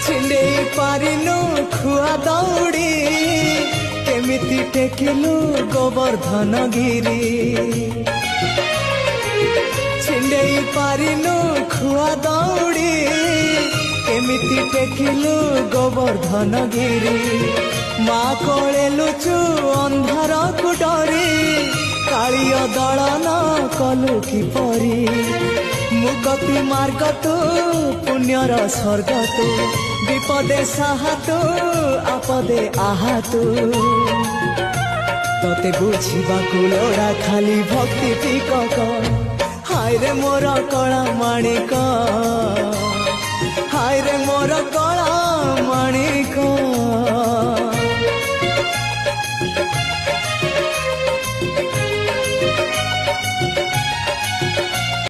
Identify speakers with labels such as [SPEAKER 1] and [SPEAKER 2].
[SPEAKER 1] छिंडे पारिनु खुआ दौड़ी केमिति टेकिलु गोवर्धन गिरी छिंडे पारिनु खुआ दौड़ी केमिति टेकिलु गोवर्धन गिरी माँ कोले लुचु अंधार को डरी कालिय दलन कलु किपरी मुक्ति मार्ग तू पुण्यर स्वर्ग तू विपदे साहा तू आपदे आहा तू तते बुझिबाकु लोड़ा खाली भक्ति टिकक हाय रे मोर कला माणिक हाय रे मोर कला माणिक।